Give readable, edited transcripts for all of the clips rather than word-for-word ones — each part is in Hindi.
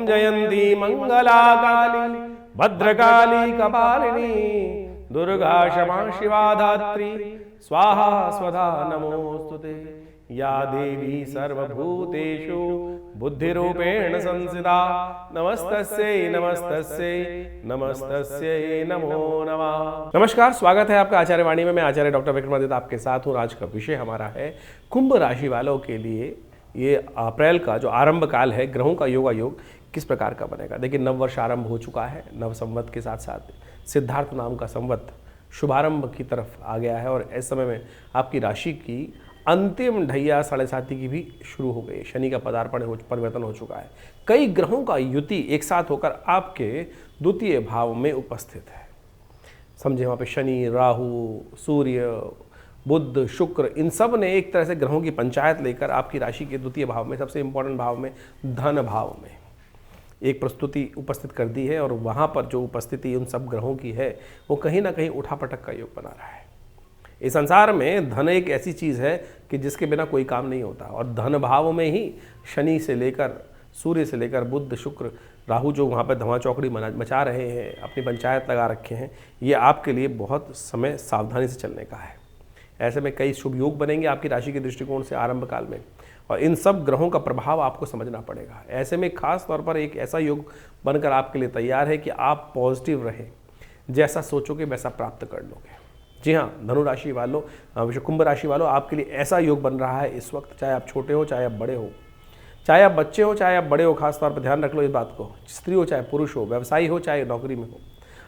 जयंती मंगला काली भद्रकाली कपालिनी दुर्गा क्षमा शिवा धात्री स्वाहा स्वधा नमोस्तुते। या देवी सर्वभूतेषु बुद्धिरूपेण संस्थिता नमस्तस्यै नमस्तस्यै नमस्तस्यै नमो नमः। नमस्कार, स्वागत है आपका आचार्य वाणी में। मैं आचार्य डॉक्टर विक्रमादित्य आपके साथ हूँ। आज का विषय हमारा है कुंभ राशि वालों के लिए ये अप्रैल का जो आरंभ काल है, ग्रहों का योगायोग किस प्रकार का बनेगा। देखिए, नव वर्ष आरंभ हो चुका है। नव संवत के साथ साथ सिद्धार्थ नाम का संवत शुभारंभ की तरफ आ गया है और इस समय में आपकी राशि की अंतिम ढैया 7.5 की भी शुरू हो गई। शनि का परिवर्तन हो चुका है। कई ग्रहों का युति एक साथ होकर आपके द्वितीय भाव में उपस्थित है। समझे, वहाँ पे शनि, राहु, सूर्य, बुध, शुक्र, इन सब ने एक तरह से ग्रहों की पंचायत लेकर आपकी राशि के द्वितीय भाव में, सबसे इंपॉर्टेंट भाव में, धन भाव में एक प्रस्तुति उपस्थित कर दी है। और वहाँ पर जो उपस्थिति उन सब ग्रहों की है वो कहीं ना कहीं उठापटक का योग बना रहा है। इस संसार में धन एक ऐसी चीज़ है कि जिसके बिना कोई काम नहीं होता। और धन भाव में ही शनि से लेकर, सूर्य से लेकर बुध, शुक्र, राहु जो वहाँ पर धमा चौकड़ी मचा रहे हैं, अपनी पंचायत लगा रखे हैं, ये आपके लिए बहुत समय सावधानी से चलने का है। ऐसे में कई शुभ योग बनेंगे आपकी राशि के दृष्टिकोण से आरंभ काल में, और इन सब ग्रहों का प्रभाव आपको समझना पड़ेगा। ऐसे में खास तौर पर एक ऐसा योग बनकर आपके लिए तैयार है कि आप पॉजिटिव रहें, जैसा सोचोगे वैसा प्राप्त कर लोगे। जी हाँ, धनु राशि वालों, कुंभ राशि वालों, आपके लिए ऐसा योग बन रहा है इस वक्त। चाहे आप छोटे हो, चाहे आप बड़े हो, चाहे आप बच्चे हो, चाहे आप बड़े हो, खास तौर पर ध्यान रख लो इस बात को। स्त्री हो चाहे पुरुष हो, व्यवसायी हो चाहे नौकरी में हो,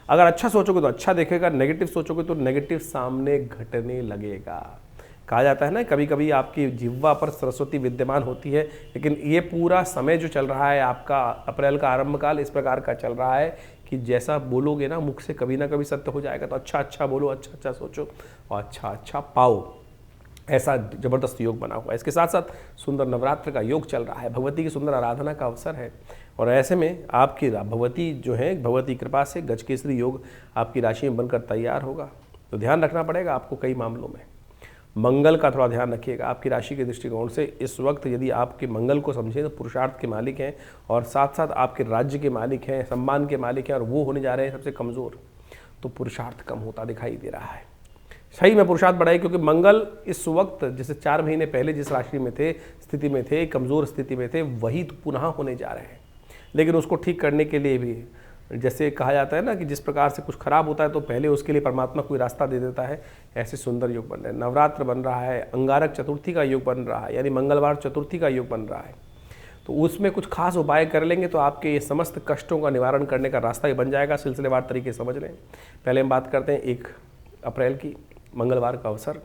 अगर अच्छा सोचोगे तो अच्छा देखेगा, नेगेटिव सोचोगे तो नेगेटिव सामने घटने लगेगा। कहा जाता है ना, कभी कभी आपकी जिह्वा पर सरस्वती विद्यमान होती है, लेकिन ये पूरा समय जो चल रहा है आपका अप्रैल का आरंभ काल इस प्रकार का चल रहा है कि जैसा बोलोगे ना मुख से कभी ना कभी सत्य हो जाएगा। तो अच्छा अच्छा बोलो, अच्छा अच्छा सोचो और अच्छा अच्छा पाओ, ऐसा जबरदस्त योग बना हुआ है। इसके साथ साथ सुंदर नवरात्र का योग चल रहा है, भगवती की सुंदर आराधना का अवसर है। और ऐसे में आपकी भगवती जो है, भगवती कृपा से गजकेसरी योग आपकी राशि में बनकर तैयार होगा। तो ध्यान रखना पड़ेगा आपको कई मामलों में। मंगल का थोड़ा ध्यान रखिएगा आपकी राशि के दृष्टिकोण से। इस वक्त यदि आपके मंगल को समझें तो पुरुषार्थ के मालिक हैं और साथ साथ आपके राज्य के मालिक हैं, सम्मान के मालिक हैं, और वो होने जा रहे हैं सबसे कमज़ोर। तो पुरुषार्थ कम होता दिखाई दे रहा है। सही में पुरुषार्थ बढ़ाई, क्योंकि मंगल इस वक्त जैसे 4 महीने पहले जिस राशि में थे, स्थिति में थे, कमज़ोर स्थिति में थे, वही तो पुनः होने जा रहे हैं। लेकिन उसको ठीक करने के लिए भी, जैसे कहा जाता है ना कि जिस प्रकार से कुछ खराब होता है तो पहले उसके लिए परमात्मा कोई रास्ता दे देता है, ऐसे सुंदर योग बन रहे हैं। नवरात्र बन रहा है, अंगारक चतुर्थी का योग बन रहा है, यानी मंगलवार चतुर्थी का योग बन रहा है। तो उसमें कुछ खास उपाय कर लेंगे तो आपके ये समस्त कष्टों का निवारण करने का रास्ता ही बन जाएगा। सिलसिलेवार तरीके समझ लें। पहले हम बात करते हैं 1 अप्रैल की, मंगलवार का अवसर,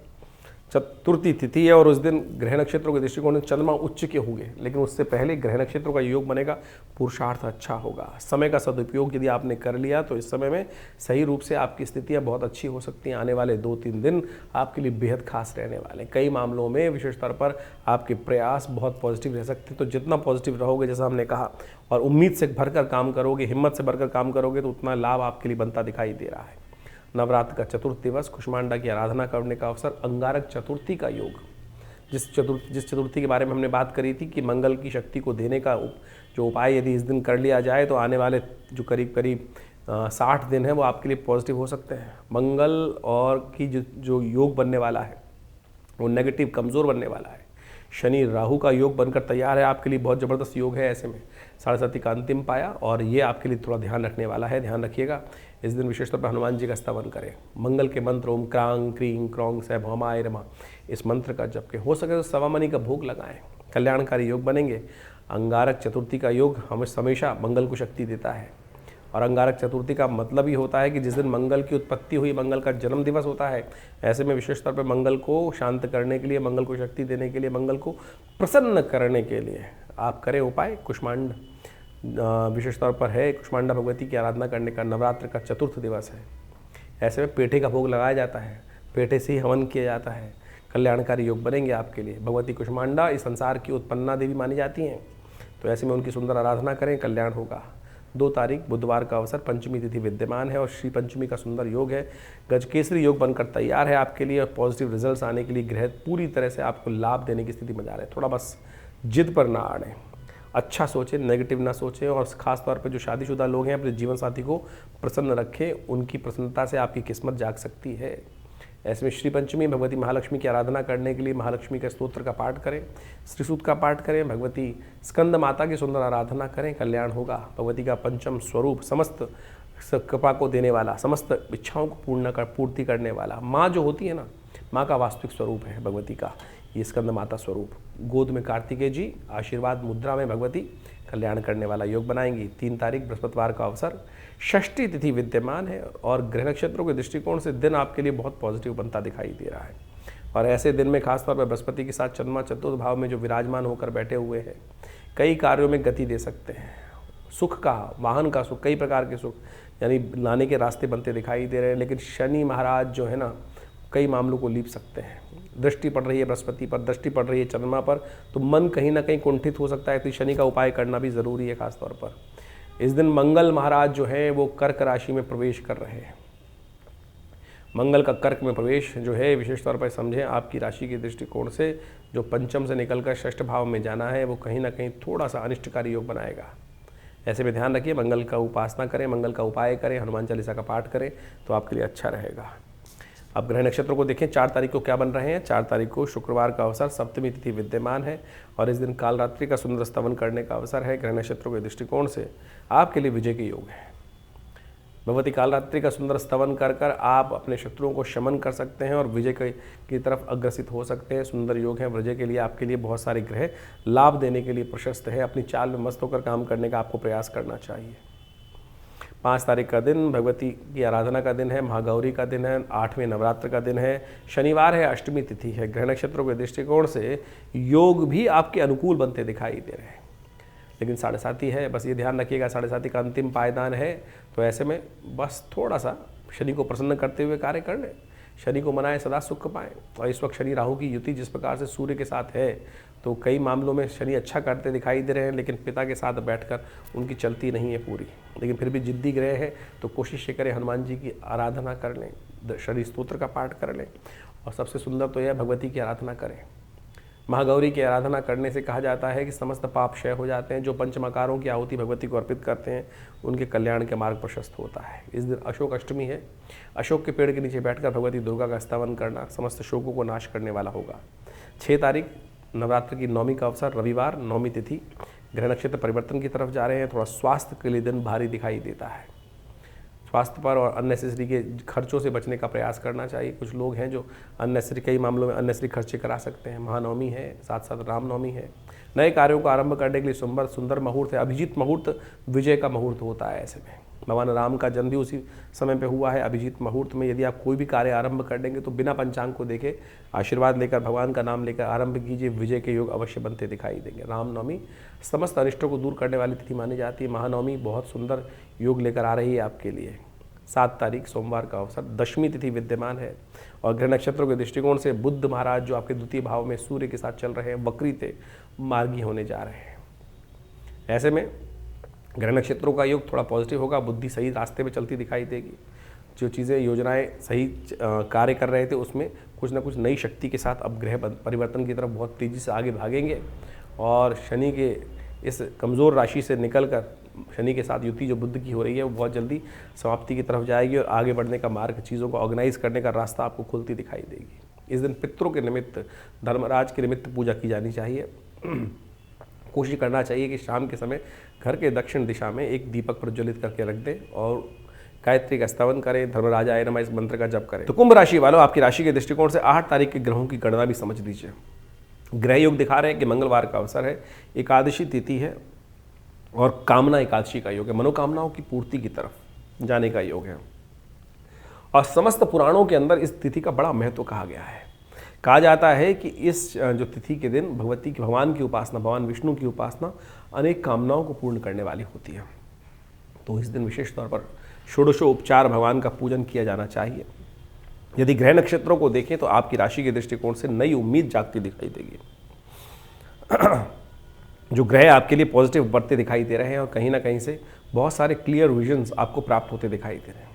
चतुर्थी तिथि है और उस दिन ग्रह नक्षत्रों के दृष्टिकोण से चंद्रमा उच्च के होंगे। लेकिन उससे पहले ग्रह नक्षत्रों का योग बनेगा, पुरुषार्थ अच्छा होगा। समय का सदुपयोग यदि आपने कर लिया तो इस समय में सही रूप से आपकी स्थितियां बहुत अच्छी हो सकती हैं। आने वाले 2-3 दिन आपके लिए बेहद खास रहने वाले हैं। कई मामलों में विशेष तौर पर आपके प्रयास बहुत पॉजिटिव रह सकते हैं। तो जितना पॉजिटिव रहोगे, जैसा हमने कहा, और उम्मीद से भरकर काम करोगे, हिम्मत से भरकर काम करोगे, तो उतना लाभ आपके लिए बनता दिखाई दे रहा है। नवरात्र का चतुर्थ दिवस, कुष्मांडा की आराधना करने का अवसर, अंगारक चतुर्थी का योग, जिस चतुर्थी के बारे में हमने बात करी थी कि मंगल की शक्ति को देने का जो उपाय यदि इस दिन कर लिया जाए तो आने वाले जो करीब 60 दिन है वो आपके लिए पॉजिटिव हो सकते हैं। मंगल और की जो योग बनने वाला है वो नेगेटिव कमज़ोर बनने वाला है। शनि राहु का योग बनकर तैयार है आपके लिए, बहुत ज़बरदस्त योग है। ऐसे में 7.5 का अंतिम पाया, और ये आपके लिए थोड़ा ध्यान रखने वाला है। ध्यान रखिएगा, इस दिन विशेष तौर पर हनुमान जी का स्तवन करें। मंगल के मंत्र ओम क्रांग क्रीं क्रौंग सै भौमाय रमा, इस मंत्र का जप के हो सके तो सवा मनी का भोग लगाएं। कल्याणकारी योग बनेंगे। अंगारक चतुर्थी का योग हमेशा मंगल को शक्ति देता है, और अंगारक चतुर्थी का मतलब ही होता है कि जिस दिन मंगल की उत्पत्ति हुई, मंगल का जन्म दिवस होता है। ऐसे में विशेष तौर पर मंगल को शांत करने के लिए, मंगल को शक्ति देने के लिए, मंगल को प्रसन्न करने के लिए आप करें उपाय। कुष्मांड विशेष तौर पर है, कुष्मांडा भगवती की आराधना करने का नवरात्र का चतुर्थ दिवस है। ऐसे में पेठे का भोग लगाया जाता है, पेठे से ही हवन किया जाता है। कल्याणकारी योग बनेंगे आपके लिए। भगवती कुष्मांडा इस संसार की उत्पन्ना देवी मानी जाती हैं, तो ऐसे में उनकी सुंदर आराधना करें, कल्याण होगा। 2 तारीख बुधवार का अवसर, पंचमी तिथि विद्यमान है और श्री पंचमी का सुंदर योग है। गजकेसरी योग बनकर तैयार है आपके लिए, और पॉजिटिव रिजल्ट्स आने के लिए ग्रह पूरी तरह से आपको लाभ देने की स्थिति में जा रहे हैं। थोड़ा बस जिद पर ना अड़ें। अच्छा सोचें, नेगेटिव ना सोचें, और ख़ास तौर पे जो शादीशुदा लोग हैं अपने जीवन साथी को प्रसन्न रखें, उनकी प्रसन्नता से आपकी किस्मत जाग सकती है। ऐसे में श्री पंचमी भगवती महालक्ष्मी की आराधना करने के लिए महालक्ष्मी के स्तोत्र का पाठ करें, श्री सूक्त का पाठ करें, भगवती स्कंद माता की सुंदर आराधना करें, कल्याण होगा। भगवती का पंचम स्वरूप समस्त कृपा को देने वाला, समस्त इच्छाओं को पूर्ति करने वाला, माँ जो होती है ना, माँ का वास्तविक स्वरूप है भगवती का ये स्कंद माता स्वरूप। गोद में कार्तिकेय जी, आशीर्वाद मुद्रा में भगवती, कल्याण करने वाला योग बनाएंगी। 3 तारीख बृहस्पतिवार का अवसर, षष्ठी तिथि विद्यमान है और ग्रह नक्षत्रों के दृष्टिकोण से दिन आपके लिए बहुत पॉजिटिव बनता दिखाई दे रहा है। और ऐसे दिन में खासतौर पर बृहस्पति के साथ चंद्रमा चतुर्थ भाव में जो विराजमान होकर बैठे हुए हैं, कई कार्यों में गति दे सकते हैं। सुख का, वाहन का सुख, कई प्रकार के सुख यानी लाने के रास्ते बनते दिखाई दे रहे हैं। लेकिन शनि महाराज जो है ना, कई मामलों को लीप सकते हैं। दृष्टि पड़ रही है बृहस्पति पर, दृष्टि पड़ रही है चंद्रमा पर, तो मन कहीं ना कहीं कुंठित हो सकता है। तो शनि का उपाय करना भी ज़रूरी है। खासतौर पर इस दिन मंगल महाराज जो है वो कर्क राशि में प्रवेश कर रहे हैं। मंगल का कर्क में प्रवेश जो है, विशेष तौर पर समझें, आपकी राशि के दृष्टिकोण से जो पंचम से निकलकर षष्ठ भाव में जाना है, वो कहीं ना कहीं थोड़ा सा अनिष्टकारी योग बनाएगा। ऐसे में ध्यान रखिए, मंगल का उपासना करें, मंगल का उपाय करें, हनुमान चालीसा का पाठ करें, तो आपके लिए अच्छा रहेगा। अब ग्रह नक्षत्रों को देखें, 4 तारीख को क्या बन रहे हैं। 4 तारीख को शुक्रवार का अवसर, सप्तमी तिथि विद्यमान है और इस दिन कालरात्रि का सुंदर स्तवन करने का अवसर है। ग्रह नक्षत्रों के दृष्टिकोण से आपके लिए विजय के योग है। भगवती कालरात्रि का सुंदर स्तवन कर कर आप अपने शत्रुओं को शमन कर सकते हैं और विजय की तरफ अग्रसित हो सकते हैं। सुंदर योग है। विजय के लिए आपके लिए बहुत सारे ग्रह लाभ देने के लिए प्रशस्त है। अपनी चाल में मस्त होकर काम करने का आपको प्रयास करना चाहिए। 5 तारीख का दिन भगवती की आराधना का दिन है, महागौरी का दिन है, 8वें नवरात्र का दिन है, शनिवार है, अष्टमी तिथि है। ग्रह नक्षत्रों के दृष्टिकोण से योग भी आपके अनुकूल बनते दिखाई दे रहे हैं। लेकिन 7.5 है, बस ये ध्यान रखिएगा 7.5 का अंतिम पायदान है। तो ऐसे में बस थोड़ा सा शनि को प्रसन्न करते हुए कार्य कर लें। शनि को मनाएं, सदा सुख पाएं। और इस वक्त शनि राहु की युति जिस प्रकार से सूर्य के साथ है, तो कई मामलों में शनि अच्छा करते दिखाई दे रहे हैं, लेकिन पिता के साथ बैठकर उनकी चलती नहीं है पूरी। लेकिन फिर भी जिद्दी ग्रह है, तो कोशिश ये करें हनुमान जी की आराधना कर लें, शनि स्तोत्र का पाठ कर लें, और सबसे सुंदर तो यह भगवती की आराधना करें। महागौरी की आराधना करने से कहा जाता है कि समस्त पाप क्षय हो जाते हैं। जो पंचमकारों की आहुति भगवती को अर्पित करते हैं, उनके कल्याण के मार्ग प्रशस्त होता है। इस दिन अशोक अष्टमी है। अशोक के पेड़ के नीचे बैठकर भगवती दुर्गा का स्तवन करना समस्त शोकों को नाश करने वाला होगा। 6 तारीख नवरात्र की 9वीं का अवसर, रविवार, 9वीं तिथि। ग्रह नक्षत्र परिवर्तन की तरफ जा रहे हैं। थोड़ा स्वास्थ्य के लिए दिन भारी दिखाई देता है। स्वास्थ्य पर और अननेसेसरी के खर्चों से बचने का प्रयास करना चाहिए। कुछ लोग हैं जो अननेसेसरी, कई मामलों में अननेसेसरी खर्चे करा सकते हैं। महानवमी है, साथ साथ रामनवमी है। नए कार्यों को आरंभ करने के लिए सुंदर मुहूर्त है। अभिजीत मुहूर्त विजय का मुहूर्त होता है। ऐसे में भगवान राम का जन्म भी उसी समय पे हुआ है। अभिजीत मुहूर्त में यदि आप कोई भी कार्य आरंभ कर देंगे तो बिना पंचांग को देखे आशीर्वाद लेकर, भगवान का नाम लेकर आरंभ कीजिए। विजय के योग अवश्य बनते दिखाई देंगे। रामनवमी समस्त अनिष्टों को दूर करने वाली तिथि मानी जाती है। महानवमी बहुत सुंदर योग लेकर आ रही है आपके लिए। 7 तारीख सोमवार का अवसर, दशमी तिथि विद्यमान है और ग्रह नक्षत्रों के दृष्टिकोण से बुध महाराज जो आपके द्वितीय भाव में सूर्य के साथ चल रहे हैं, वक्रीते मार्गी होने जा रहे हैं। ऐसे में ग्रह नक्षत्रों का योग थोड़ा पॉजिटिव होगा। बुद्धि सही रास्ते पे चलती दिखाई देगी। जो चीज़ें, योजनाएं सही कार्य कर रहे थे, उसमें कुछ ना कुछ नई शक्ति के साथ अब ग्रह परिवर्तन की तरफ बहुत तेज़ी से आगे भागेंगे और शनि के इस कमज़ोर राशि से निकलकर शनि के साथ युति जो बुध की हो रही है, वो बहुत जल्दी समाप्ति की तरफ जाएगी और आगे बढ़ने का मार्ग, चीज़ों को ऑर्गेनाइज करने का रास्ता आपको खुलती दिखाई देगी। इस दिन पितरों के निमित्त, धर्मराज के निमित्त पूजा की जानी चाहिए। कोशिश करना चाहिए कि शाम के समय घर के दक्षिण दिशा में एक दीपक प्रज्वलित करके रख दें और गायत्री का स्तवन करें, धर्मराजाय नमः इस मंत्र का जप करें। तो कुंभ राशि वालों, आपकी राशि के दृष्टिकोण से 8 तारीख के ग्रहों की गणना भी समझ लीजिए। ग्रह योग दिखा रहे हैं कि मंगलवार का अवसर है, एकादशी तिथि है और कामना एकादशी का योग है। मनोकामनाओं की पूर्ति की तरफ जाने का योग है और समस्त पुराणों के अंदर इस तिथि का बड़ा महत्व कहा गया है। कहा जाता है कि इस जो तिथि के दिन भगवान की उपासना, भगवान विष्णु की उपासना अनेक कामनाओं को पूर्ण करने वाली होती है। तो इस दिन विशेष तौर पर षोडशोपचार भगवान का पूजन किया जाना चाहिए। यदि ग्रह नक्षत्रों को देखें तो आपकी राशि के दृष्टिकोण से नई उम्मीद जागती दिखाई देगी। जो ग्रह आपके लिए पॉजिटिव बढ़ते दिखाई दे रहे हैं और कहीं ना कहीं से बहुत सारे क्लियर विजन्स आपको प्राप्त होते दिखाई दे रहे हैं।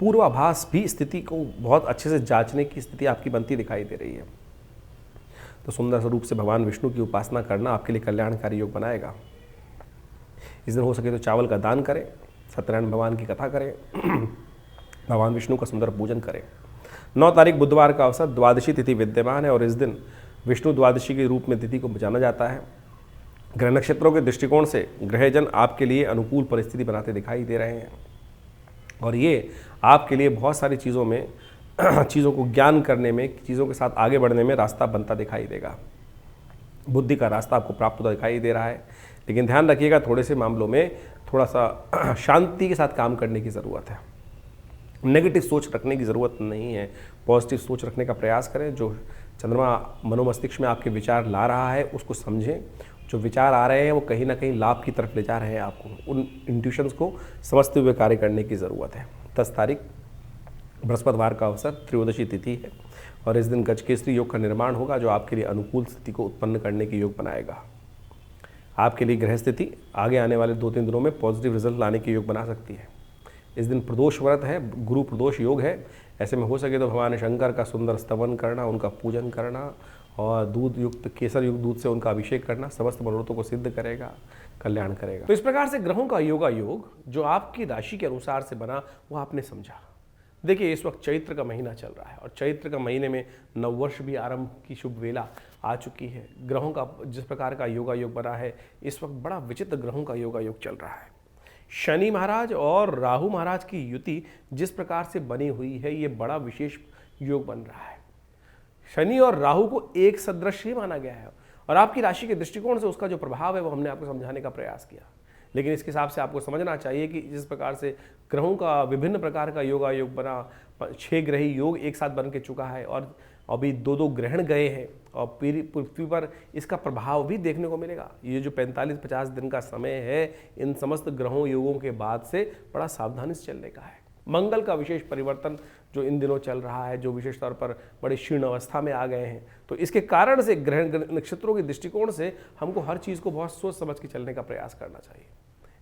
पूर्वाभास भी स्थिति को बहुत अच्छे से जांचने की स्थिति आपकी बनती दिखाई दे रही है। तो सुंदर स्वरूप से भगवान विष्णु की उपासना करना आपके लिए कल्याणकारी योग बनाएगा। इस दिन हो सके तो चावल का दान करें, सत्यनारायण भगवान की कथा करें, भगवान विष्णु का सुंदर पूजन करें। 9 तारीख बुधवार का अवसर, द्वादशी तिथि विद्यमान है और इस दिन विष्णु द्वादशी के रूप में तिथि को जाना जाता है। ग्रह नक्षत्रों के दृष्टिकोण से ग्रहजन आपके लिए अनुकूल परिस्थिति बनाते दिखाई दे रहे हैं और ये आपके लिए बहुत सारी चीज़ों में चीज़ों को ज्ञान करने में, चीज़ों के साथ आगे बढ़ने में रास्ता बनता दिखाई देगा। बुद्धि का रास्ता आपको प्राप्त होता दिखाई दे रहा है, लेकिन ध्यान रखिएगा थोड़े से मामलों में थोड़ा सा शांति के साथ काम करने की ज़रूरत है। नेगेटिव सोच रखने की ज़रूरत नहीं है, पॉजिटिव सोच रखने का प्रयास करें। जो चंद्रमा मनोमस्तिष्क में आपके विचार ला रहा है उसको समझें। जो विचार आ रहे हैं वो कहीं ना कहीं लाभ की तरफ ले जा रहे हैं, आपको उन इंट्यूशंस को समझते हुए कार्य करने की ज़रूरत है। 10 तारीख बृहस्पतिवार का अवसर, त्रयोदशी तिथि है और इस दिन गजकेसरी योग का निर्माण होगा जो आपके लिए अनुकूल स्थिति को उत्पन्न करने की योग बनाएगा। आपके लिए ग्रह स्थिति आगे आने वाले 2-3 दिनों में पॉजिटिव रिजल्ट लाने की योग बना सकती है। इस दिन प्रदोष व्रत है, गुरु प्रदोष योग है। ऐसे में हो सके तो भगवान शंकर का सुंदर स्तवन करना, उनका पूजन करना और दूध युक्त, केसर युक्त दूध से उनका अभिषेक करना समस्त मनोरथों को सिद्ध करेगा, कल्याण करेगा। तो इस प्रकार से ग्रहों का योगा योग जो आपकी राशि के अनुसार से बना वो आपने समझा। देखिए इस वक्त चैत्र का महीना चल रहा है और चैत्र का महीने में नववर्ष भी आरंभ की शुभ वेला आ चुकी है। ग्रहों का जिस प्रकार का योगा योग बना है, इस वक्त बड़ा विचित्र ग्रहों का योगा योग चल रहा है। शनि महाराज और राहु महाराज की युति जिस प्रकार से बनी हुई है, ये बड़ा विशेष योग बन रहा है। शनि और राहु को एक सदृश ही माना गया है और आपकी राशि के दृष्टिकोण से उसका जो प्रभाव है वो हमने आपको समझाने का प्रयास किया। लेकिन इसके हिसाब से आपको समझना चाहिए कि जिस प्रकार से ग्रहों का विभिन्न प्रकार का योगा योग बना, 6 ग्रही योग एक साथ बन के चुका है और अभी 2-2 ग्रहण गए हैं और पृथ्वी पर इसका प्रभाव भी देखने को मिलेगा। ये जो 45-50 दिन का समय है, इन समस्त ग्रहों योगों के बाद से बड़ा सावधानी से चलने का है। मंगल का विशेष परिवर्तन जो इन दिनों चल रहा है, जो विशेष तौर पर बड़े क्षीण अवस्था में आ गए हैं, तो इसके कारण से ग्रह नक्षत्रों के दृष्टिकोण से हमको हर चीज़ को बहुत सोच समझ के चलने का प्रयास करना चाहिए।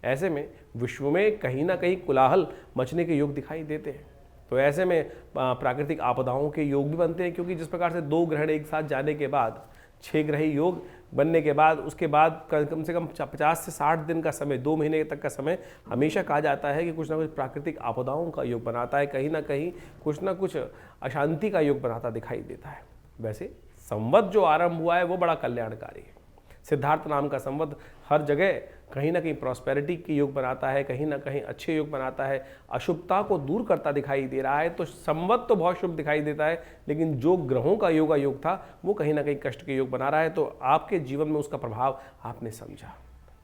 ऐसे में विश्व में कहीं ना कहीं कोलाहल मचने के योग दिखाई देते हैं। तो ऐसे में प्राकृतिक आपदाओं के योग भी बनते हैं, क्योंकि जिस प्रकार से 2 ग्रहण एक साथ जाने के बाद 6 ग्रही योग बनने के बाद उसके बाद कम से कम 50 से 60 दिन का समय, 2 महीने तक का समय हमेशा कहा जाता है कि कुछ ना कुछ प्राकृतिक आपदाओं का योग बनाता है, कहीं ना कहीं कुछ ना कुछ अशांति का योग बनाता दिखाई देता है। वैसे संवत जो आरंभ हुआ है वो बड़ा कल्याणकारी है। सिद्धार्थ नाम का संवत हर जगह कहीं ना कहीं प्रॉस्पेरिटी की योग बनाता है, कहीं ना कहीं अच्छे योग बनाता है, अशुभता को दूर करता दिखाई दे रहा है। तो संवत तो बहुत शुभ दिखाई देता है, लेकिन जो ग्रहों का योगा योग था वो कहीं ना कहीं कष्ट के योग बना रहा है। तो आपके जीवन में उसका प्रभाव आपने समझा।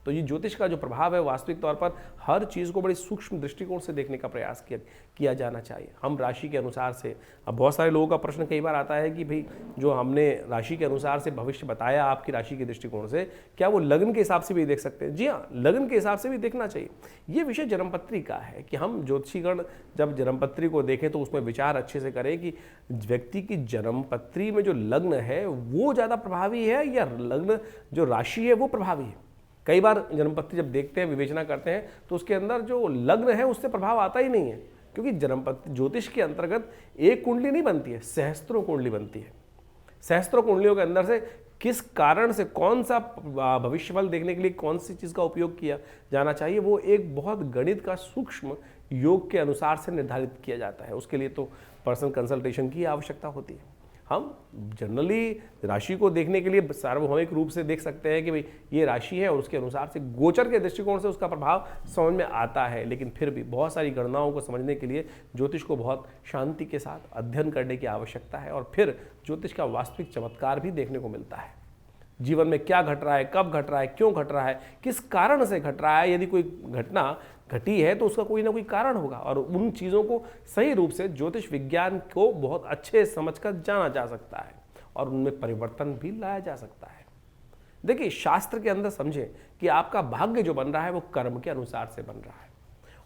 तो ये ज्योतिष का जो प्रभाव है वास्तविक तौर पर हर चीज़ को बड़ी सूक्ष्म दृष्टिकोण से देखने का प्रयास किया जाना चाहिए। हम राशि के अनुसार से, अब बहुत सारे लोगों का प्रश्न कई बार आता है कि भाई जो हमने राशि के अनुसार से भविष्य बताया आपकी राशि के दृष्टिकोण से, क्या वो लग्न के हिसाब से भी देख सकते हैं? जी हाँ, लग्न के हिसाब से भी देखना चाहिए। ये विषय जन्मपत्री का है कि हम ज्योतिषीगण जब जन्मपत्री को देखें तो उसमें विचार अच्छे से करें कि व्यक्ति की जन्मपत्री में जो लग्न है वो ज़्यादा प्रभावी है या लग्न जो राशि है वो प्रभावी है। कई बार जन्मपत्री जब देखते हैं, विवेचना करते हैं, तो उसके अंदर जो लग्न है उससे प्रभाव आता ही नहीं है, क्योंकि जन्मपत्री ज्योतिष के अंतर्गत एक कुंडली नहीं बनती है, सहस्त्रों कुंडली बनती है। सहस्त्रों कुंडलियों के अंदर से किस कारण से कौन सा भविष्यफल देखने के लिए कौन सी चीज़ का उपयोग किया जाना चाहिए, वो एक बहुत गणित का सूक्ष्म योग के अनुसार से निर्धारित किया जाता है। उसके लिए तो पर्सनल कंसल्टेशन की आवश्यकता होती है। हम जनरली राशि को देखने के लिए सार्वभौमिक रूप से देख सकते हैं कि भाई ये राशि है और उसके अनुसार से गोचर के दृष्टिकोण से उसका प्रभाव समझ में आता है, लेकिन फिर भी बहुत सारी गणनाओं को समझने के लिए ज्योतिष को बहुत शांति के साथ अध्ययन करने की आवश्यकता है और फिर ज्योतिष का वास्तविक चमत्कार भी देखने को मिलता है। जीवन में क्या घट रहा है, कब घट रहा है, क्यों घट रहा है, किस कारण से घट रहा है। यदि कोई घटना घटी है तो उसका कोई ना कोई कारण होगा और उन चीज़ों को सही रूप से ज्योतिष विज्ञान को बहुत अच्छे समझकर जाना जा सकता है और उनमें परिवर्तन भी लाया जा सकता है। देखिए शास्त्र के अंदर समझें कि आपका भाग्य जो बन रहा है वो कर्म के अनुसार से बन रहा है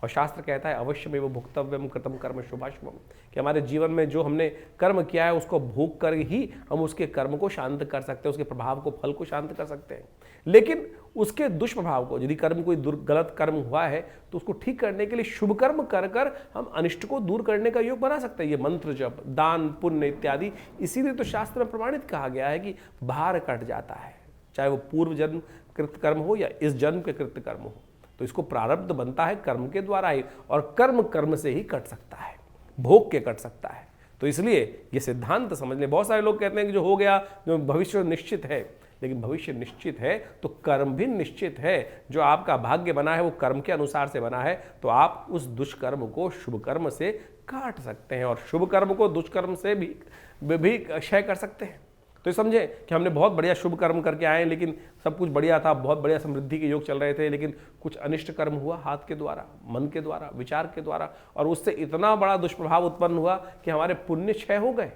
और शास्त्र कहता है अवश्यमेव भुक्तव्यम कृतम कर्म शुभाशुभम, कि हमारे जीवन में जो हमने कर्म किया है उसको भोग कर ही हम उसके कर्म को शांत कर सकते हैं, उसके प्रभाव को, फल को शांत कर सकते हैं। लेकिन उसके दुष्प्रभाव को, यदि कर्म कोई गलत कर्म हुआ है तो उसको ठीक करने के लिए शुभ कर्म कर कर हम अनिष्ट को दूर करने का योग बना सकते हैं। ये मंत्र जप, दान, पुण्य इत्यादि, इसीलिए तो शास्त्र में प्रमाणित कहा गया है कि भार कट जाता है, चाहे वो पूर्व जन्म कृत कर्म हो या इस जन्म के कृत कर्म हो। तो इसको प्रारब्ध बनता है कर्म के द्वारा ही, और कर्म कर्म से ही कट सकता है, भोग के कट सकता है। तो इसलिए ये सिद्धांत समझ लें। बहुत सारे लोग कहते हैं कि जो हो गया, जो भविष्य निश्चित है, लेकिन भविष्य निश्चित है तो कर्म भी निश्चित है। जो आपका भाग्य बना है वो कर्म के अनुसार से बना है, तो आप उस दुष्कर्म को शुभ कर्म से काट सकते हैं और शुभ कर्म को दुष्कर्म से भी क्षय कर सकते हैं। तो ये समझे कि हमने बहुत बढ़िया शुभ कर्म करके आए, लेकिन सब कुछ बढ़िया था, बहुत बढ़िया समृद्धि के योग चल रहे थे, लेकिन कुछ अनिष्ट कर्म हुआ हाथ के द्वारा, मन के द्वारा, विचार के द्वारा, और उससे इतना बड़ा दुष्प्रभाव उत्पन्न हुआ कि हमारे पुण्य क्षय हो गए।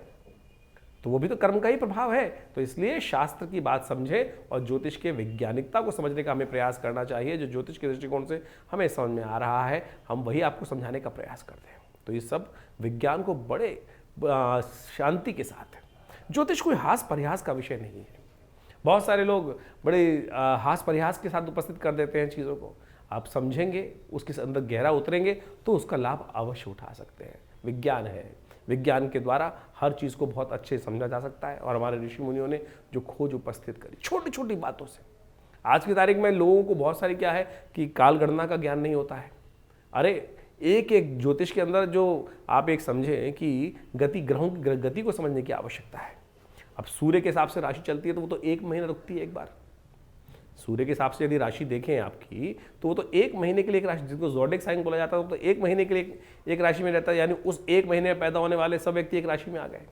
तो वो भी तो कर्म का ही प्रभाव है। तो इसलिए शास्त्र की बात समझे और ज्योतिष के वैज्ञानिकता को समझने का हमें प्रयास करना चाहिए। जो ज्योतिष के दृष्टिकोण से हमें समझ में आ रहा है, हम वही आपको समझाने का प्रयास करते हैं। तो ये सब विज्ञान को बड़े शांति के साथ, ज्योतिष कोई हास परिहास का विषय नहीं है। बहुत सारे लोग बड़े हास परिहास के साथ उपस्थित कर देते हैं चीज़ों को। आप समझेंगे, उसके अंदर गहरा उतरेंगे तो उसका लाभ अवश्य उठा सकते हैं। विज्ञान है, विज्ञान के द्वारा हर चीज़ को बहुत अच्छे समझा जा सकता है। और हमारे ऋषि मुनियों ने जो खोज उपस्थित करी छोटी छोटी बातों से, आज की तारीख में लोगों को बहुत सारी क्या है कि काल गणना का ज्ञान नहीं होता है। अरे एक एक ज्योतिष के अंदर जो आप एक समझें कि गति, ग्रहों की गति को समझने की आवश्यकता है। अब सूर्य के हिसाब से राशि चलती है तो वो तो एक महीना रुकती है एक बार। सूर्य के हिसाब से यदि राशि देखें आपकी, तो वो तो एक महीने के लिए एक राशि, जिसको ज़ोडिएक साइन बोला जाता है, वो तो एक महीने के लिए एक राशि में रहता है। यानी उस एक महीने में पैदा होने वाले सब व्यक्ति एक राशि में आ गए।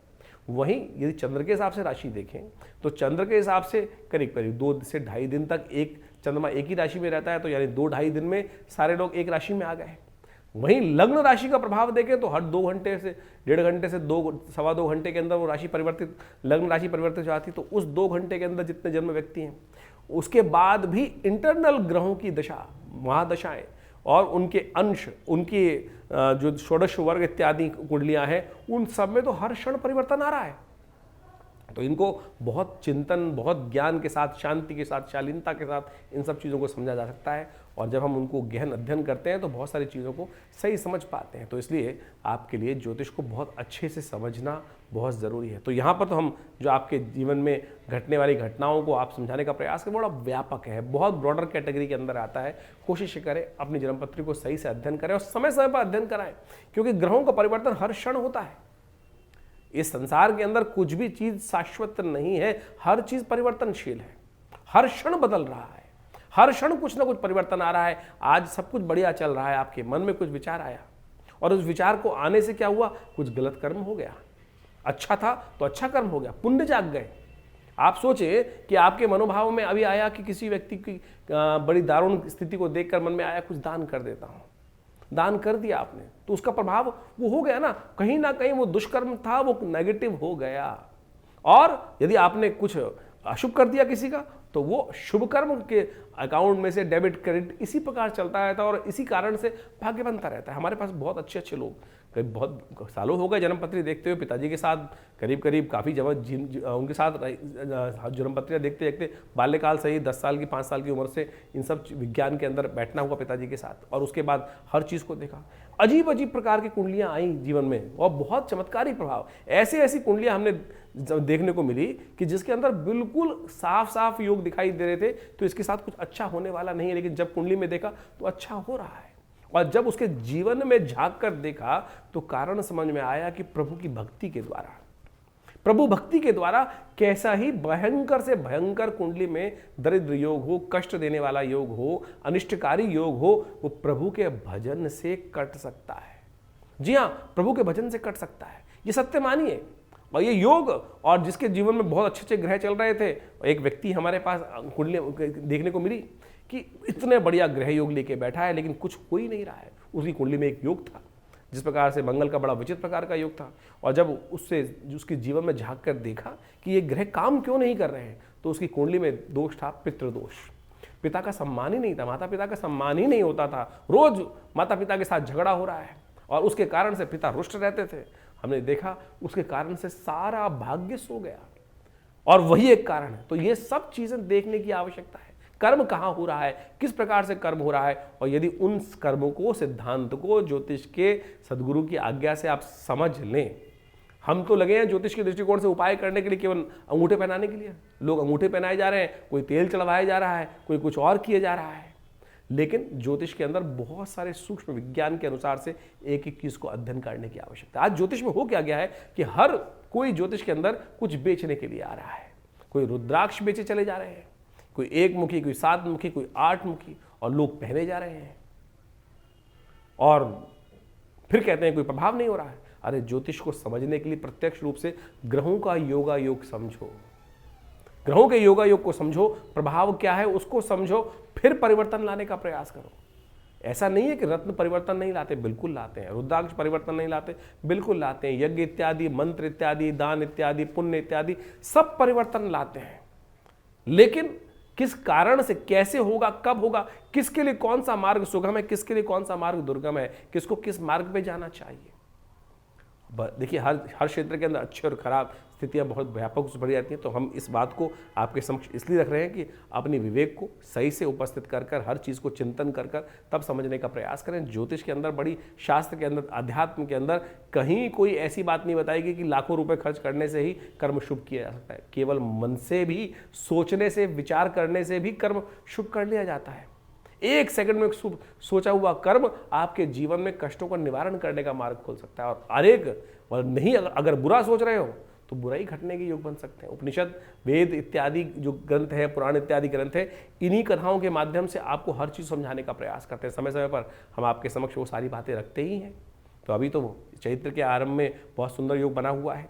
वहीं यदि चंद्र के हिसाब से राशि देखें तो चंद्र के हिसाब से करीब करीब 2 से ढाई दिन तक एक चंद्रमा एक ही राशि में रहता है, तो यानी 2-2.5 दिन में सारे लोग एक राशि में आ गए। वहीं लग्न राशि का प्रभाव देखें तो हर 2 घंटे से 1.5 घंटे से 2-2.25 घंटे के अंदर वो राशि परिवर्तित, लग्न राशि परिवर्तित हो जाती है। तो उस 2 घंटे के अंदर जितने जन्म व्यक्ति हैं, उसके बाद भी इंटरनल ग्रहों की दशा, महादशाएं और उनके अंश, उनकी जो षोडश वर्ग इत्यादि कुंडलियां हैं, उन सब में तो हर क्षण परिवर्तन आ रहा है। तो इनको बहुत चिंतन, बहुत ज्ञान के साथ, शांति के साथ, शालीनता के साथ इन सब चीज़ों को समझा जा सकता है। और जब हम उनको गहन अध्ययन करते हैं तो बहुत सारी चीज़ों को सही समझ पाते हैं। तो इसलिए आपके लिए ज्योतिष को बहुत अच्छे से समझना बहुत ज़रूरी है। तो यहाँ पर तो हम जो आपके जीवन में घटने वाली घटनाओं को आप समझाने का प्रयास करें, बड़ा व्यापक है, बहुत ब्रॉडर कैटेगरी के अंदर आता है। कोशिश करें अपनी जन्मपत्री को सही से अध्ययन करें और समय समय पर अध्ययन कराएं, क्योंकि ग्रहों का परिवर्तन हर क्षण होता है। इस संसार के अंदर कुछ भी चीज शाश्वत नहीं है, हर चीज परिवर्तनशील है, हर क्षण बदल रहा है, हर क्षण कुछ ना कुछ परिवर्तन आ रहा है। आज सब कुछ बढ़िया चल रहा है, आपके मन में कुछ विचार आया और उस विचार को आने से क्या हुआ, कुछ गलत कर्म हो गया। अच्छा था तो अच्छा कर्म हो गया, पुण्य जाग गए। आप सोचे कि आपके मनोभाव में अभी आया कि किसी व्यक्ति की बड़ी दारुण स्थिति को देखकर मन में आया कुछ दान कर देता हूं, दान कर दिया आपने, तो उसका प्रभाव वो हो गया ना कहीं वो दुष्कर्म था, वो नेगेटिव हो गया। और यदि आपने कुछ अशुभ कर दिया किसी का, तो वो शुभ कर्म के अकाउंट में से डेबिट क्रेडिट इसी प्रकार चलता रहता है और इसी कारण से भाग्य बनता रहता है। हमारे पास बहुत अच्छे लोग, करीब बहुत सालों हो गए जन्मपत्री देखते हुए, पिताजी के साथ करीब काफ़ी जब उनके साथ जन्मपत्रियाँ देखते देखते बाल्यकाल से ही 10 साल की 5 साल की उम्र से इन सब विज्ञान के अंदर बैठना हुआ पिताजी के साथ, और उसके बाद हर चीज़ को देखा। अजीब अजीब प्रकार की कुंडलियाँ आई जीवन में और बहुत चमत्कारी प्रभाव, ऐसी कुंडलियाँ हमने देखने को मिली कि जिसके अंदर बिल्कुल साफ साफ योग दिखाई दे रहे थे। तो इसके साथ कुछ अच्छा होने वाला नहीं है, लेकिन जब कुंडली में देखा तो अच्छा हो रहा है। और जब उसके जीवन में झांक कर देखा तो कारण समझ में आया कि प्रभु की भक्ति के द्वारा, प्रभु भक्ति के द्वारा कैसा ही भयंकर से भयंकर कुंडली में दरिद्र योग हो, कष्ट देने वाला योग हो, अनिष्टकारी योग हो, वो प्रभु के भजन से कट सकता है। जी हाँ, प्रभु के भजन से कट सकता है, ये सत्य मानिए। और ये योग, और जिसके जीवन में बहुत अच्छे ग्रह चल रहे थे, एक व्यक्ति हमारे पास कुंडली देखने को मिली कि इतने बढ़िया ग्रह योग लेके बैठा है, लेकिन कुछ हो ही नहीं रहा है। उसकी कुंडली में एक योग था, जिस प्रकार से मंगल का बड़ा विचित्र प्रकार का योग था, और जब उससे उसके जीवन में झांक कर देखा कि ये ग्रह काम क्यों नहीं कर रहे हैं, तो उसकी कुंडली में दोष था पितृदोष। पिता का सम्मान ही नहीं था, माता पिता का सम्मान ही नहीं होता था, रोज माता पिता के साथ झगड़ा हो रहा है और उसके कारण से पिता रुष्ट रहते थे। हमने देखा उसके कारण से सारा भाग्य सो गया और वही एक कारण है। तो ये सब चीजें देखने की आवश्यकता है। कर्म कहाँ हो रहा है, किस प्रकार से कर्म हो रहा है, और यदि उन कर्मों को, सिद्धांत को ज्योतिष के सदगुरु की आज्ञा से आप समझ लें। हम तो लगे हैं ज्योतिष के दृष्टिकोण से उपाय करने के लिए, केवल अंगूठे पहनाने के लिए। लोग अंगूठे पहनाए जा रहे हैं, कोई तेल चढ़वाया जा रहा है, कोई कुछ और किए जा रहा है। लेकिन ज्योतिष के अंदर बहुत सारे सूक्ष्म विज्ञान के अनुसार से एक एक चीज को अध्ययन करने की आवश्यकता है। आज ज्योतिष में हो क्या गया है कि हर कोई ज्योतिष के अंदर कुछ बेचने के लिए आ रहा है। कोई रुद्राक्ष बेचे चले जा रहे हैं, कोई 1 मुखी, कोई 7 मुखी, कोई 8 मुखी, और लोग पहने जा रहे हैं और फिर कहते हैं कोई प्रभाव नहीं हो रहा है। अरे ज्योतिष को समझने के लिए प्रत्यक्ष रूप से ग्रहों का योगा योग समझो, ग्रहों के योगा योग को समझो, प्रभाव क्या है उसको समझो, फिर परिवर्तन लाने का प्रयास करो। ऐसा नहीं है कि रत्न परिवर्तन नहीं लाते, बिल्कुल लाते हैं। रुद्राक्ष परिवर्तन नहीं लाते, बिल्कुल लाते हैं। यज्ञ इत्यादि, मंत्र इत्यादि, दान इत्यादि, पुण्य इत्यादि सब परिवर्तन लाते हैं। लेकिन किस कारण से, कैसे होगा, कब होगा, किसके लिए कौन सा मार्ग सुगम है, किसके लिए कौन सा मार्ग दुर्गम है, किसको किस मार्ग पे जाना चाहिए। देखिए हर क्षेत्र के अंदर अच्छे और खराब स्थितियां बहुत व्यापक रूप से बढ़ी जाती हैं। तो हम इस बात को आपके समक्ष इसलिए रख रहे हैं कि अपनी विवेक को सही से उपस्थित कर कर, हर चीज़ को चिंतन कर कर तब समझने का प्रयास करें। ज्योतिष के अंदर, बड़ी शास्त्र के अंदर, अध्यात्म के अंदर कहीं कोई ऐसी बात नहीं बताएगी कि लाखों रुपए खर्च करने से ही कर्म शुभ किया जा सकता है। केवल मन से भी, सोचने से, विचार करने से भी कर्म शुभ कर लिया जाता है। 1 सेकंड में शुभ सोचा हुआ कर्म आपके जीवन में कष्टों का निवारण करने का मार्ग खोल सकता है। और नहीं, अगर बुरा सोच रहे हो तो बुराई घटने के योग बन सकते हैं। उपनिषद, वेद इत्यादि जो ग्रंथ है, पुराण इत्यादि ग्रंथ है, इन्हीं कथाओं के माध्यम से आपको हर चीज़ समझाने का प्रयास करते हैं। समय समय पर हम आपके समक्ष वो सारी बातें रखते ही हैं। तो अभी तो चैत्र के आरंभ में बहुत सुंदर योग बना हुआ है।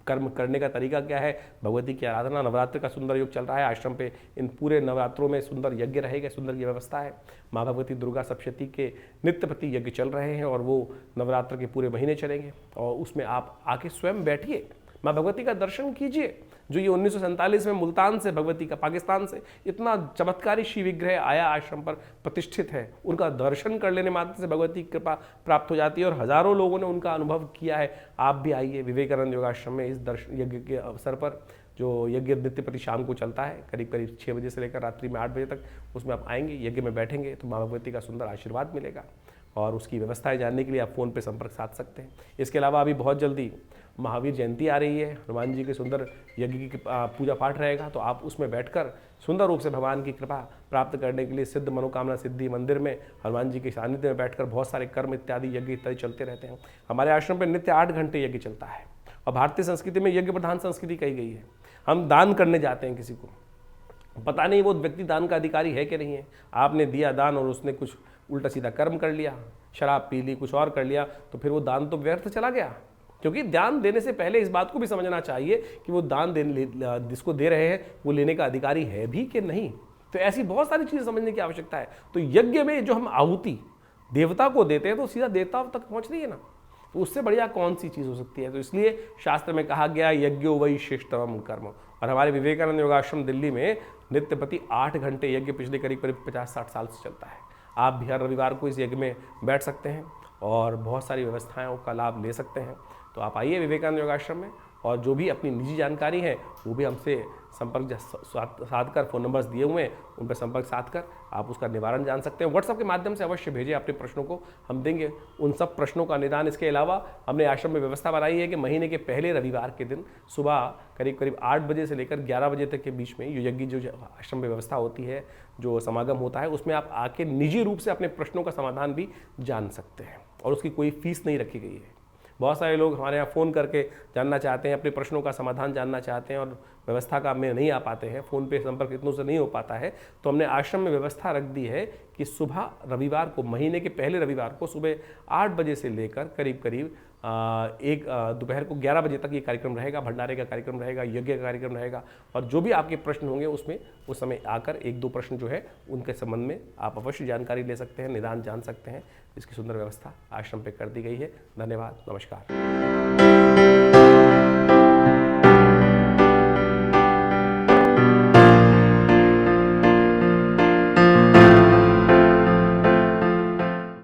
कर्म करने का तरीका क्या है, भगवती की आराधना, नवरात्र का सुंदर योग चल रहा है आश्रम पे। इन पूरे नवरात्रों में सुंदर यज्ञ रहेगा, सुंदर ये व्यवस्था है। माँ भगवती दुर्गा सप्तशती के नित्य प्रति यज्ञ चल रहे हैं और वो नवरात्र के पूरे महीने चलेंगे। और उसमें आप आके स्वयं बैठिए, माँ भगवती का दर्शन कीजिए। जो ये 1947 में मुल्तान से, भगवती का पाकिस्तान से इतना चमत्कारी शिव विग्रह आया, आश्रम पर प्रतिष्ठित है, उनका दर्शन कर लेने मात्र से भगवती की कृपा प्राप्त हो जाती है और हजारों लोगों ने उनका अनुभव किया है। आप भी आइए विवेकानंद योगाश्रम में इस दर्शन यज्ञ के अवसर पर, जो यज्ञ नित्य प्रति शाम को चलता है करीब करीब 6 बजे से लेकर रात्रि में 8 बजे तक। उसमें आप आएंगे, यज्ञ में बैठेंगे तो माँ भगवती का सुंदर आशीर्वाद मिलेगा। और उसकी व्यवस्थाएं जानने के लिए आप फ़ोन पे संपर्क साध सकते हैं। इसके अलावा अभी बहुत जल्दी महावीर जयंती आ रही है, हनुमान जी के सुंदर यज्ञ की पूजा पाठ रहेगा। तो आप उसमें बैठकर सुंदर रूप से भगवान की कृपा प्राप्त करने के लिए सिद्ध मनोकामना सिद्धि मंदिर में हनुमान जी के सानिध्य में बैठकर बहुत सारे कर्म इत्यादि, यज्ञ इत्यादि चलते रहते हैं। हमारे आश्रम पर नित्य 8 घंटे यज्ञ चलता है और भारतीय संस्कृति में यज्ञ प्रधान संस्कृति कही गई है। हम दान करने जाते हैं किसी को, पता नहीं वो व्यक्ति दान का अधिकारी है कि नहीं है। आपने दिया दान और उसने कुछ उल्टा सीधा कर्म कर लिया, शराब पी ली, कुछ और कर लिया, तो फिर वो दान तो व्यर्थ चला गया। क्योंकि दान देने से पहले इस बात को भी समझना चाहिए कि वो दान जिसको दे रहे हैं वो लेने का अधिकारी है भी कि नहीं। तो ऐसी बहुत सारी चीज़ें समझने की आवश्यकता है। तो यज्ञ में जो हम आहुति देवता को देते हैं तो सीधा देवता तक पहुँच रही है ना, तो उससे बढ़िया कौन सी चीज़ हो सकती है। तो इसलिए शास्त्र में कहा गया यज्ञो वै श्रेष्ठतमं कर्म। और हमारे विवेकानंद योगाश्रम दिल्ली में नित्य प्रति 8 घंटे यज्ञ पिछले करीब करीब 50-60 साल से चलता है। आप भी हर रविवार को इस यज्ञ में बैठ सकते हैं और बहुत सारी व्यवस्थाओं का लाभ ले सकते हैं। तो आप आइए विवेकानंद योगाश्रम में, और जो भी अपनी निजी जानकारी है वो भी हमसे संपर्क साध कर, फ़ोन नंबर्स दिए हुए हैं उन पर संपर्क साध कर आप उसका निवारण जान सकते हैं। व्हाट्सएप के माध्यम से अवश्य भेजें अपने प्रश्नों को, हम देंगे उन सब प्रश्नों का निदान। इसके अलावा हमने आश्रम में व्यवस्था बनाई है कि महीने के पहले रविवार के दिन सुबह करीब करीब 8 बजे से लेकर 11 बजे तक के बीच में यज्ञ जो आश्रम में व्यवस्था होती है, जो समागम होता है, उसमें आप आके निजी रूप से अपने प्रश्नों का समाधान भी जान सकते हैं और उसकी कोई फीस नहीं रखी गई है। बहुत सारे लोग हमारे यहाँ फ़ोन करके जानना चाहते हैं, अपने प्रश्नों का समाधान जानना चाहते हैं और व्यवस्था का में नहीं आ पाते हैं, फ़ोन पे संपर्क इतनों से नहीं हो पाता है। तो हमने आश्रम में व्यवस्था रख दी है कि सुबह रविवार को, महीने के पहले रविवार को सुबह 8 बजे से लेकर करीब करीब दोपहर को 11 बजे तक ये कार्यक्रम रहेगा। भंडारे का कार्यक्रम रहेगा, यज्ञ का कार्यक्रम रहेगा और जो भी आपके प्रश्न होंगे उसमें उस समय आकर 1-2 प्रश्न जो है उनके संबंध में आप अवश्य जानकारी ले सकते हैं, निदान जान सकते हैं। इसकी सुंदर व्यवस्था आश्रम पे कर दी गई है। धन्यवाद, नमस्कार।